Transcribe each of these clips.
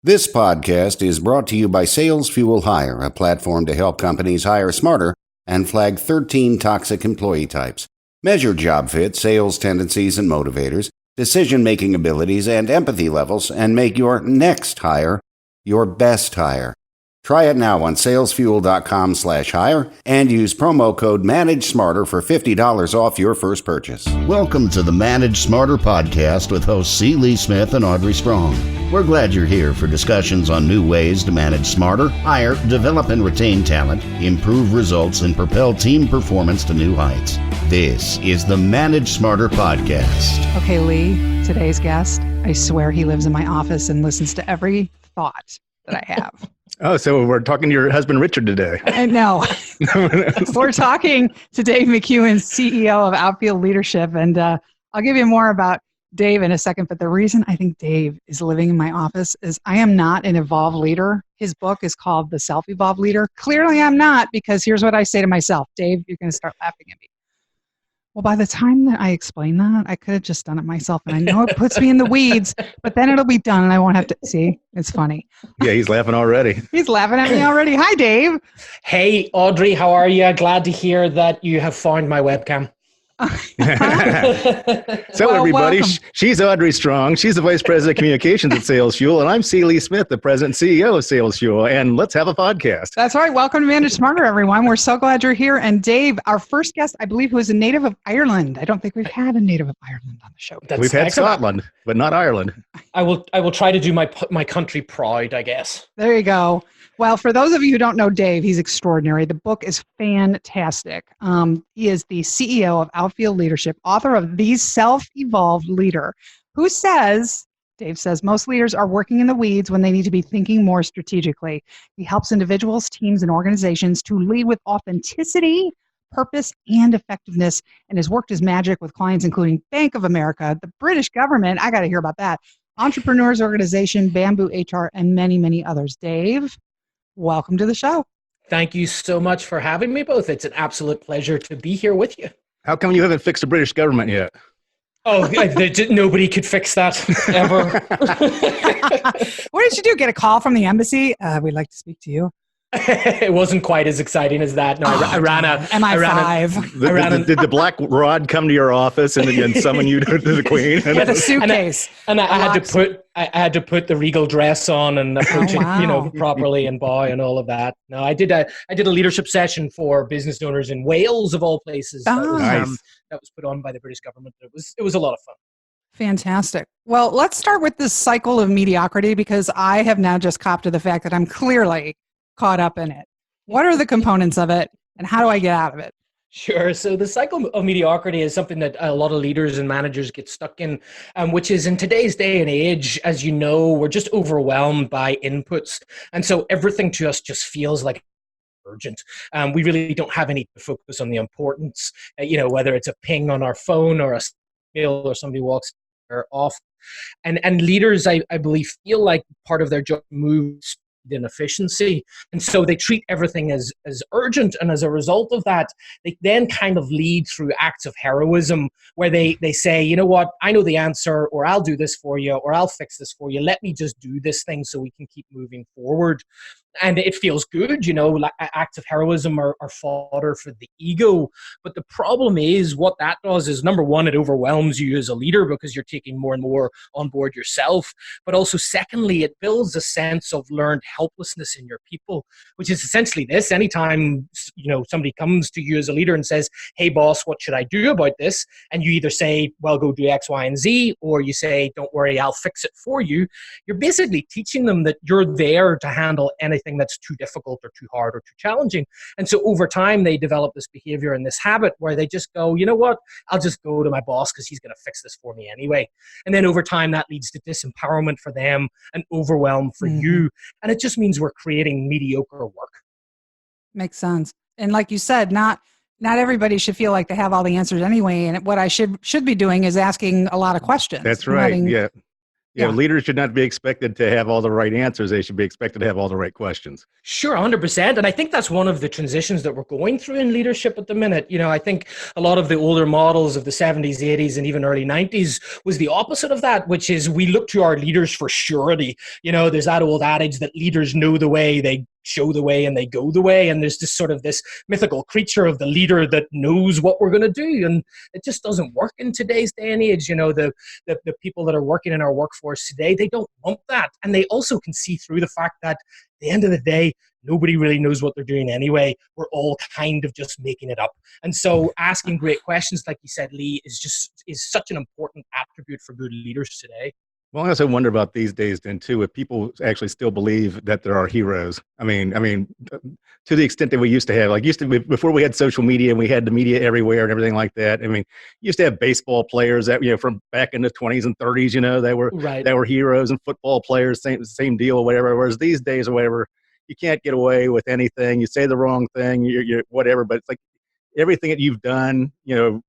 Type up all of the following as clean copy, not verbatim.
This podcast is brought to you by Sales Fuel Hire, a platform to help companies hire smarter and flag 13 toxic employee types. Measure job fit, sales tendencies and motivators, decision-making abilities, and empathy levels, and make your next hire your best hire. Try it now on salesfuel.com/hire and use promo code MANAGESMARTER for $50 off your first purchase. Welcome to the Manage Smarter podcast with hosts C. Lee Smith and Audrey Strong. We're glad you're here for discussions on new ways to manage smarter, hire, develop and retain talent, improve results, and propel team performance to new heights. This is the Manage Smarter podcast. Okay, Lee, today's guest, I swear he lives in my office and listens to every thought that I have. Oh, so we're talking to your husband, Richard, today. No. We're talking to Dave McKeown, CEO of Outfield Leadership. And I'll give you more about Dave in a second. But the reason I think Dave is living in my office is I am not an evolved leader. His book is called The Self-Evolved Leader. Clearly I'm not, because here's what I say to myself. Dave, you're going to start laughing at me. Well, by the time that I explain that, I could have just done it myself. And I know it puts me in the weeds, but then it'll be done and I won't have to see. It's funny. Yeah, he's laughing already. He's laughing at me already. Hi, Dave. Hey, Audrey, how are you? Glad to hear that you have found my webcam. So well, everybody, welcome. she's Audrey Strong. She's the Vice President of Communications at Sales Fuel. And I'm C. Lee Smith, the President and CEO of Sales Fuel. And let's have a podcast. That's right. Welcome to Manage Smarter, everyone. We're so glad you're here. And Dave, our first guest, I believe, who is a native of Ireland. I don't think we've had a native of Ireland on the show. We've had Scotland, but not Ireland. I will try to do my country proud, I guess. There you go. Well, for those of you who don't know Dave, he's extraordinary. The book is fantastic. He is the CEO of Outfield Leadership, author of The Self-Evolved Leader, who says, Dave says, most leaders are working in the weeds when they need to be thinking more strategically. He helps individuals, teams, and organizations to lead with authenticity, purpose, and effectiveness, and has worked his magic with clients including Bank of America, the British government, I got to hear about that, Entrepreneurs Organization, Bamboo HR, and many, many others. Dave, welcome to the show. Thank you so much for having me both. It's an absolute pleasure to be here with you. How come you haven't fixed the British government yet? Oh, nobody could fix that, ever. What did you do? Get a call from the embassy? We'd like to speak to you. It wasn't quite as exciting as that. No, I ran a MI5. Did the black rod come to your office and summon you to the Queen? Yeah, the suitcase. And I had to put the regal dress on and approach it, properly and bow and all of that. No, I did a leadership session for business owners in Wales, of all places. Nice. That was put on by the British government. It was a lot of fun. Fantastic. Well, let's start with this cycle of mediocrity, because I have now just copped to the fact that I'm clearly caught up in it. What are the components of it, and how do I get out of it? Sure. So the cycle of mediocrity is something that a lot of leaders and managers get stuck in, which is in today's day and age, as you know, we're just overwhelmed by inputs. And so everything to us just feels like urgent. We really don't have any focus on the importance, whether it's a ping on our phone or a email or somebody walks off. And leaders, I believe, feel like part of their job moves in efficiency, and so they treat everything as urgent, and as a result of that they then kind of lead through acts of heroism where they say, you know what, I know the answer, or I'll do this for you, or I'll fix this for you, let me just do this thing so we can keep moving forward. And it feels good, like acts of heroism are fodder for the ego. But the problem is, what that does is, number one, it overwhelms you as a leader because you're taking more and more on board yourself. But also, secondly, it builds a sense of learned helplessness in your people, which is essentially this. Anytime, somebody comes to you as a leader and says, hey, boss, what should I do about this? And you either say, well, go do X, Y, and Z, or you say, don't worry, I'll fix it for you. You're basically teaching them that you're there to handle anything that's too difficult or too hard or too challenging. And so over time, they develop this behavior and this habit where they just go, you know what, I'll just go to my boss because he's going to fix this for me anyway. And then over time, that leads to disempowerment for them and overwhelm for you. And it just means we're creating mediocre work. Makes sense. And like you said, not everybody should feel like they have all the answers anyway. And what I should be doing is asking a lot of questions. That's right. Yeah. Yeah. Leaders should not be expected to have all the right answers. They should be expected to have all the right questions. Sure, 100%. And I think that's one of the transitions that we're going through in leadership at the minute. I think a lot of the older models of the 70s, 80s, and even early 90s was the opposite of that, which is we look to our leaders for surety. There's that old adage that leaders know the way, they show the way, and they go the way. And there's just sort of this mythical creature of the leader that knows what we're going to do. And it just doesn't work in today's day and age. The people that are working in our workforce today, they don't want that. And they also can see through the fact that at the end of the day, nobody really knows what they're doing anyway. We're all kind of just making it up. And so asking great questions, like you said, Lee, is such an important attribute for good leaders today. Well, I also wonder about these days then too, if people actually still believe that there are heroes. I mean, to the extent that we used to have, before we had social media and we had the media everywhere and everything like that. Used to have baseball players that, from back in the 20s and 30s, they were heroes, and football players, same deal or whatever. Whereas these days or whatever, you can't get away with anything. You say the wrong thing, you're whatever, but it's like everything that you've done,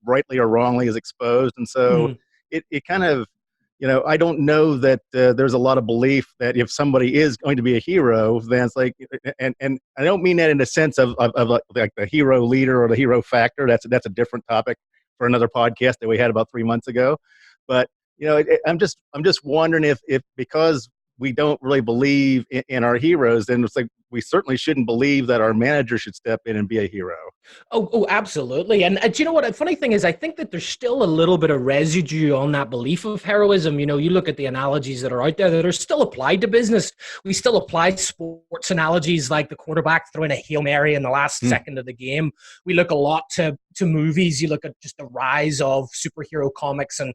rightly or wrongly is exposed. And so it kind of, I don't know that there's a lot of belief that if somebody is going to be a hero, then it's like, and I don't mean that in the sense of like the hero leader or the hero factor. That's a different topic for another podcast that we had about 3 months ago. But I'm just wondering if because we don't really believe in our heroes, then it's like we certainly shouldn't believe that our manager should step in and be a hero. Oh, absolutely. And do you know what? The funny thing is, I think that there's still a little bit of residue on that belief of heroism. You look at the analogies that are out there that are still applied to business. We still apply sports analogies like the quarterback throwing a Hail Mary in the last second of the game. We look a lot to movies. You look at just the rise of superhero comics and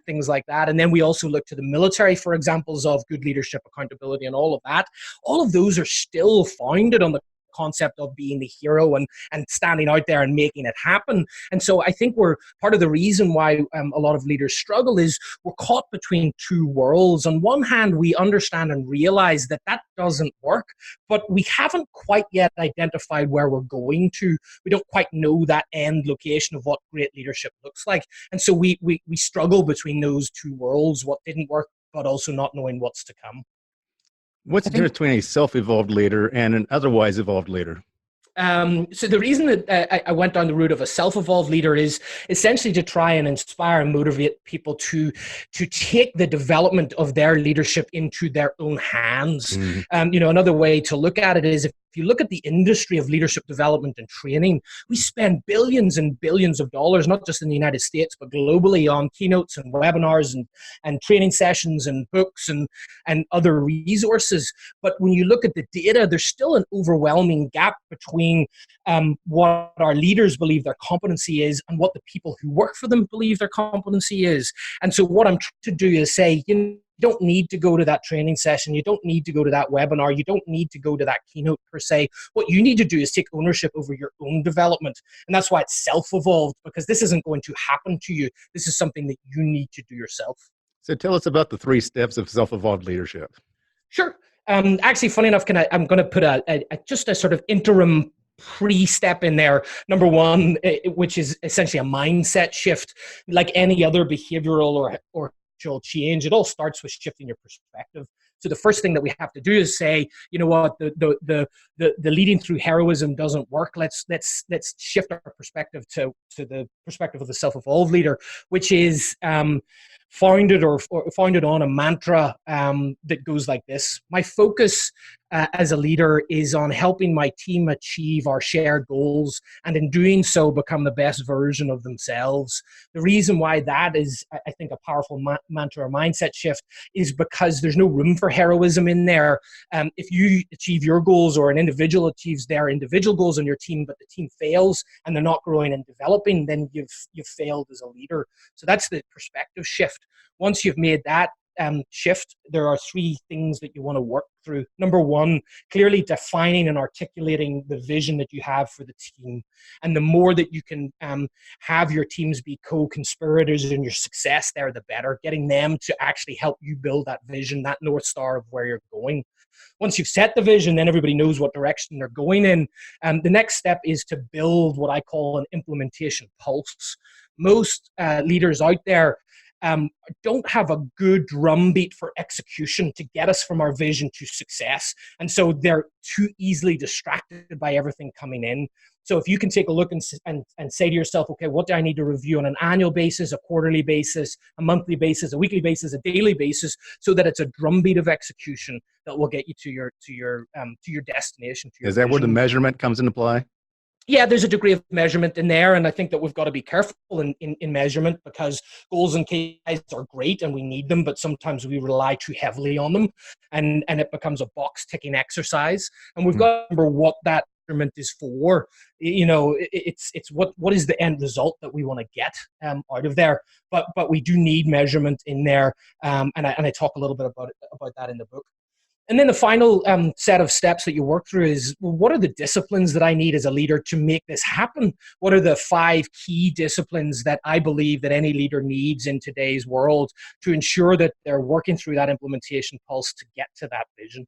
things like that. And then we also look to the military for examples of good leadership, accountability, and all of that. All of those are still founded on the concept of being the hero and standing out there and making it happen. And so I think we're part of the reason why a lot of leaders struggle is we're caught between two worlds. On one hand, we understand and realize that doesn't work, but we haven't quite yet identified where we're going to. We don't quite know that end location of what great leadership looks like. And so we struggle between those two worlds, what didn't work, but also not knowing what's to come. What's the difference between a self-evolved leader and an otherwise evolved leader? So the reason that I went down the route of a self-evolved leader is essentially to try and inspire and motivate people to take the development of their leadership into their own hands. Another way to look at it is if you look at the industry of leadership development and training, we spend billions and billions of dollars, not just in the United States, but globally on keynotes and webinars and training sessions and books and other resources. But when you look at the data, there's still an overwhelming gap between what our leaders believe their competency is and what the people who work for them believe their competency is. And so what I'm trying to do is say, you don't need to go to that training session. You don't need to go to that webinar. You don't need to go to that keynote per se. What you need to do is take ownership over your own development. And that's why it's self-evolved, because this isn't going to happen to you. This is something that you need to do yourself. So tell us about the 3 steps of self-evolved leadership. Sure. Actually, funny enough, I'm going to put just a sort of interim pre-step in there. Number 1, which is essentially a mindset shift. Like any other behavioral or change, it all starts with shifting your perspective. So the first thing that we have to do is say, you know what, the leading through heroism doesn't work. Let's shift our perspective to the perspective of the self-evolved leader, which is founded on a mantra that goes like this: my focus as a leader is on helping my team achieve our shared goals, and in doing so become the best version of themselves. The reason why that is, I think, a powerful mantra or mindset shift is because there's no room for heroism in there. If you achieve your goals, or an individual achieves their individual goals on your team, but the team fails and they're not growing and developing, then you've failed as a leader. So that's the perspective shift. Once you've made that shift, there are 3 things that you want to work through. Number 1, clearly defining and articulating the vision that you have for the team. And the more that you can have your teams be co-conspirators in your success there, the better. Getting them to actually help you build that vision, that North Star of where you're going. Once you've set the vision, then everybody knows what direction they're going in. The next step is to build what I call an implementation pulse. Most leaders out there don't have a good drumbeat for execution to get us from our vision to success. And so they're too easily distracted by everything coming in. So if you can take a look and say to yourself, okay, what do I need to review on an annual basis, a quarterly basis, a monthly basis, a weekly basis, a daily basis, so that it's a drumbeat of execution that will get you to your destination. Is that where the measurement comes into play? Yeah, there's a degree of measurement in there, and I think that we've got to be careful in measurement, because goals and KPIs are great and we need them, but sometimes we rely too heavily on them, and it becomes a box ticking exercise. And we've got to remember what that measurement is for. It's what is the end result that we want to get out of there. But we do need measurement in there, and I talk a little bit about that in the book. And then the final set of steps that you work through is, well, what are the disciplines that I need as a leader to make this happen? What are the 5 key disciplines that I believe that any leader needs in today's world to ensure that they're working through that implementation pulse to get to that vision?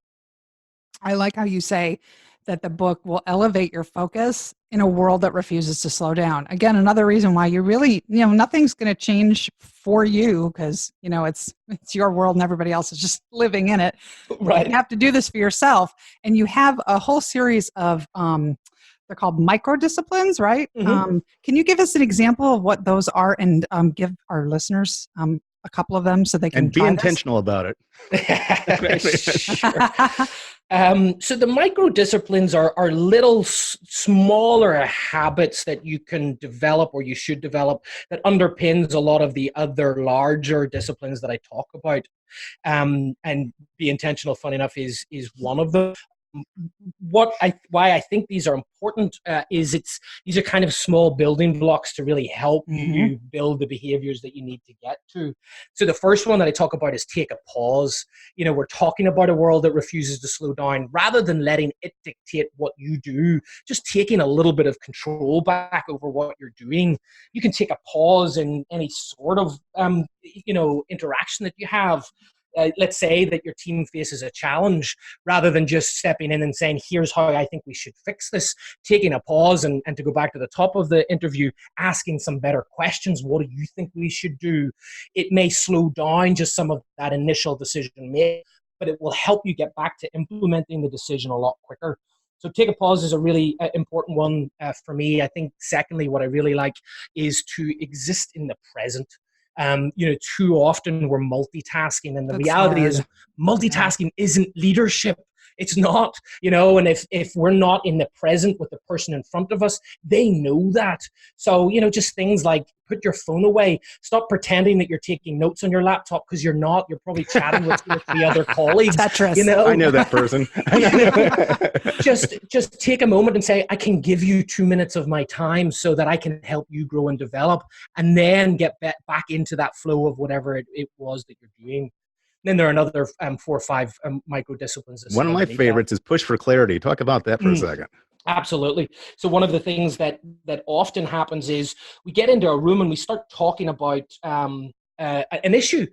I like how you say that the book will elevate your focus in a world that refuses to slow down. Again, another reason why you really, nothing's going to change for you, because, it's your world and everybody else is just living in it. Right. You have to do this for yourself. And you have a whole series of, they're called micro disciplines, right? Mm-hmm. Can you give us an example of what those are, and give our listeners a couple of them so they can be intentional about it. Sure. So the micro disciplines are little smaller habits that you can develop, or you should develop, that underpins a lot of the other larger disciplines that I talk about. And be intentional, fun enough, is one of them. Why I think these are important is these are kind of small building blocks to really help you build the behaviors that you need to get to. So the first one that I talk about is take a pause. We're talking about a world that refuses to slow down. Rather than letting it dictate what you do, just taking a little bit of control back over what you're doing. You can take a pause in any sort of interaction that you have. Let's say that your team faces a challenge, rather than just stepping in and saying, here's how I think we should fix this, taking a pause and to go back to the top of the interview, asking some better questions. What do you think we should do? It may slow down just some of that initial decision made, but it will help you get back to implementing the decision a lot quicker. So take a pause is a really important one for me. I think secondly, what I really like is to exist in the present. Too often we're multitasking, and the reality is multitasking isn't leadership. It's not, and if we're not in the present with the person in front of us, they know that. So, just things like put your phone away, stop pretending that you're taking notes on your laptop, because you're not. You're probably chatting with 2 or 3 other colleagues. Tetris. I know that person. Just take a moment and say, I can give you 2 minutes of my time so that I can help you grow and develop, and then get back into that flow of whatever it was that you're doing. Then there are another 4 or 5 micro disciplines. One of my favorites is push for clarity. Talk about that for a second. Absolutely. So one of the things that often happens is we get into a room and we start talking about an issue,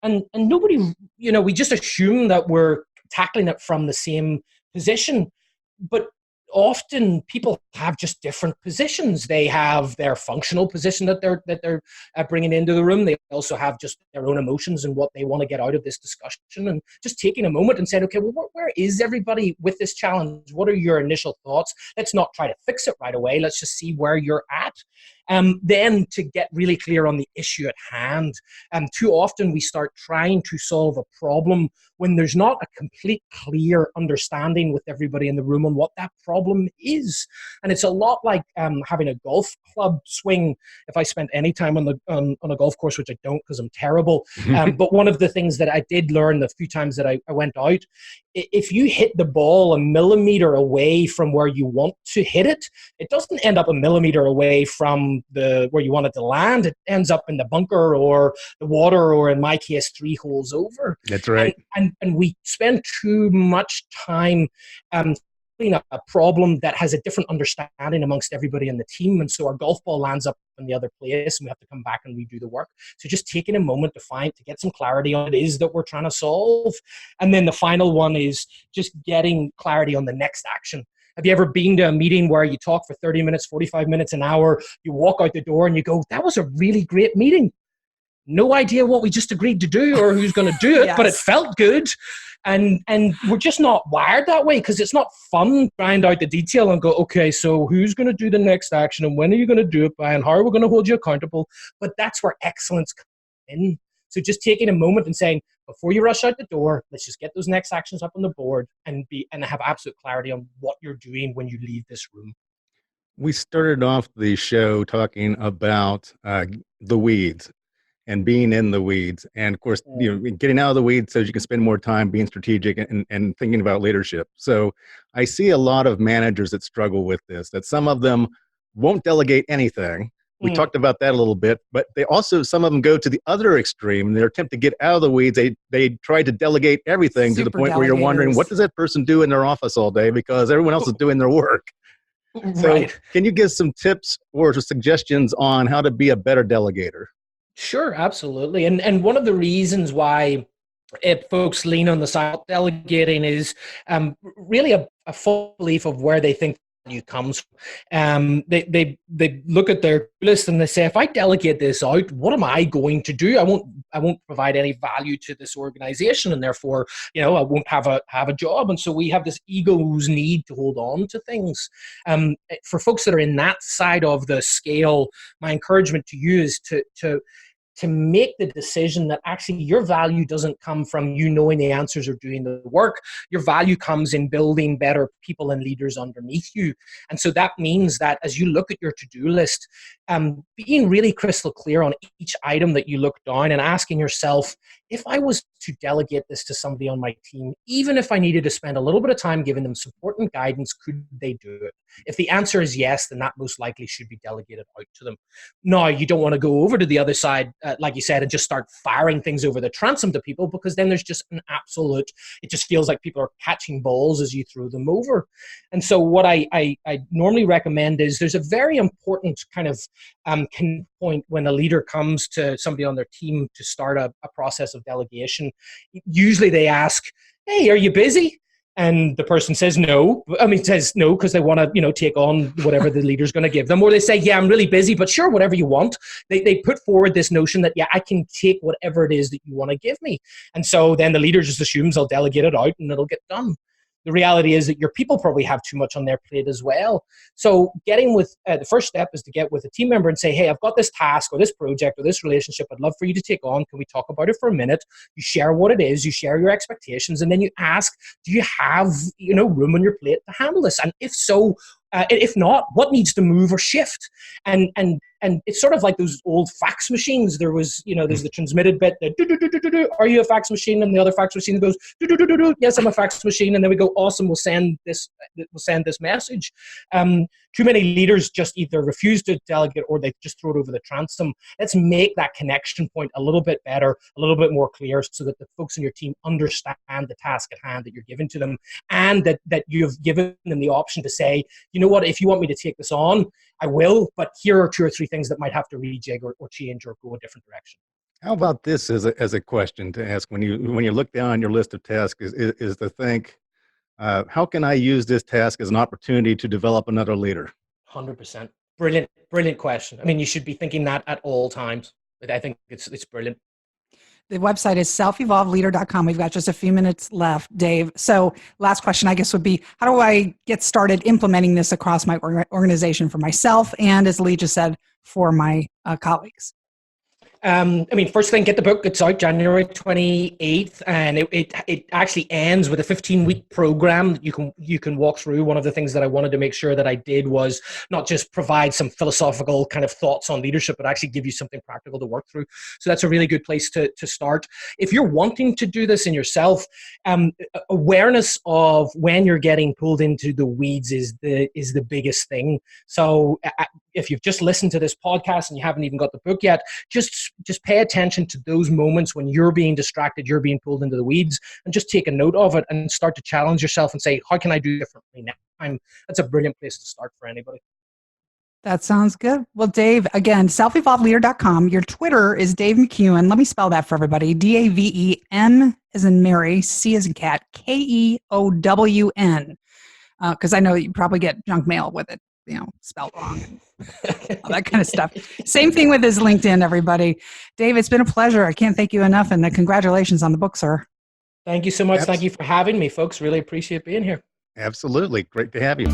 and nobody, we just assume that we're tackling it from the same position, but often people have just different positions. They have their functional position that they're bringing into the room. They also have just their own emotions and what they want to get out of this discussion. And just taking a moment and saying, okay, well, where is everybody with this challenge? What are your initial thoughts? Let's not try to fix it right away. Let's just see where you're at. Then to get really clear on the issue at hand. Too often we start trying to solve a problem when there's not a complete clear understanding with everybody in the room on what that problem is. And it's a lot like having a golf club swing. If I spent any time on a golf course, which I don't because I'm terrible, but one of the things that I did learn the few times that I went out, if you hit the ball a millimeter away from where you want to hit it, it doesn't end up a millimeter away from where you want it to land. It ends up in the bunker or the water, or in my case, 3 holes over. That's right. And we spend too much time a problem that has a different understanding amongst everybody in the team, and so our golf ball lands up in the other place and we have to come back and redo the work. So just taking a moment to get some clarity on what it is that we're trying to solve. And then the final one is just getting clarity on the next action. Have you ever been to a meeting where you talk for 30 minutes, 45 minutes, an hour, you walk out the door and you go, that was a really great meeting? no idea what we just agreed to do or who's going to do it, Yes. but it felt good. And we're just not wired that way, because it's not fun to find out the detail and go, okay, so who's going to do the next action and when are you going to do it by and how are we going to hold you accountable? But that's where excellence comes in. So just taking a moment and saying, before you rush out the door, let's just get those next actions up on the board and have absolute clarity on what you're doing when you leave this room. We started off the show talking about the weeds and being in the weeds. And of course, getting out of the weeds so you can spend more time being strategic and thinking about leadership. So I see a lot of managers that struggle with this, that some of them won't delegate anything. We talked about that a little bit, but they also, some of them go to the other extreme in their attempt to get out of the weeds. They try to delegate everything to the point where you're wondering, what does that person do in their office all day? Because everyone else is doing their work. Right. So can you give some tips or suggestions on how to be a better delegator? Sure, absolutely. And one of the reasons why folks lean on the side of delegating is really a full belief of where they think value comes from. They look at their list and they say, if I delegate this out, what am I going to do? I won't provide any value to this organization, and therefore, I won't have a job. And so we have this ego's need to hold on to things. For folks that are in that side of the scale, my encouragement to you is to make the decision that actually your value doesn't come from you knowing the answers or doing the work. Your value comes in building better people and leaders underneath you. And so that means that as you look at your to-do list, being really crystal clear on each item that you look down and asking yourself, if I was to delegate this to somebody on my team, even if I needed to spend a little bit of time giving them support and guidance, could they do it? If the answer is yes, then that most likely should be delegated out to them. Now, you don't want to go over to the other side, like you said, and just start firing things over the transom to people, because then there's just an absolute, it just feels like people are catching balls as you throw them over. And so what I normally recommend is there's a very important kind of point when a leader comes to somebody on their team to start a process of delegation. Usually they ask, hey, are you busy? And the person says no. Says no because they want to, take on whatever the leader's going to give them. Or they say, yeah, I'm really busy, but sure, whatever you want. They put forward this notion that, yeah, I can take whatever it is that you want to give me. And so then the leader just assumes I'll delegate it out and it'll get done. The reality is that your people probably have too much on their plate as well. So getting with the first step is to get with a team member and say, hey, I've got this task or this project or this relationship I'd love for you to take on. Can we talk about it for a minute? You share what it is, you share your expectations, and then you ask, do you have room on your plate to handle this? And if so, if not, what needs to move or shift? And it's sort of like those old fax machines. There was, there's the transmitted bit that do, are you a fax machine? And the other fax machine goes do, yes, I'm a fax machine. And then we go, awesome, we'll send this message. Too many leaders just either refuse to delegate or they just throw it over the transom. Let's make that connection point a little bit better, a little bit more clear, so that the folks in your team understand the task at hand that you're giving to them, and that you've given them the option to say, you know what, if you want me to take this on, I will, but here are 2 or 3 things that might have to rejig or change or go a different direction. How about this as a question to ask when you look down your list of tasks is to think, how can I use this task as an opportunity to develop another leader? 100%. Brilliant question. You should be thinking that at all times. I think it's brilliant. The website is selfevolvedleader.com. We've got just a few minutes left, Dave. So last question, I guess, would be, how do I get started implementing this across my organization for myself and, as Lee just said, for my colleagues? First thing, get the book. It's out January 28th, and it actually ends with a 15-week program that you can walk through. One of the things that I wanted to make sure that I did was not just provide some philosophical kind of thoughts on leadership, but actually give you something practical to work through. So that's a really good place to start. If you're wanting to do this in yourself, awareness of when you're getting pulled into the weeds is the biggest thing. So if you've just listened to this podcast and you haven't even got the book yet, just pay attention to those moments when you're being distracted, you're being pulled into the weeds, and just take a note of it and start to challenge yourself and say, how can I do differently next time? That's a brilliant place to start for anybody. That sounds good. Well, Dave, again, selfevolvedleader.com. Your Twitter is Dave McKeown. Let me spell that for everybody. DAVEM as in Mary, C as in cat, KEOWN. Because I know you probably get junk mail with it. spelled wrong, and all that kind of stuff. Same thing with his LinkedIn, everybody. Dave, it's been a pleasure. I can't thank you enough, and congratulations on the book, sir. Thank you so much. Thank you for having me, folks. Really appreciate being here. Absolutely. Great to have you.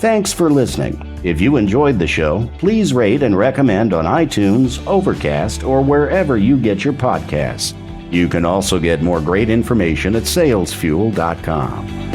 Thanks for listening. If you enjoyed the show, please rate and recommend on iTunes, Overcast, or wherever you get your podcasts. You can also get more great information at salesfuel.com.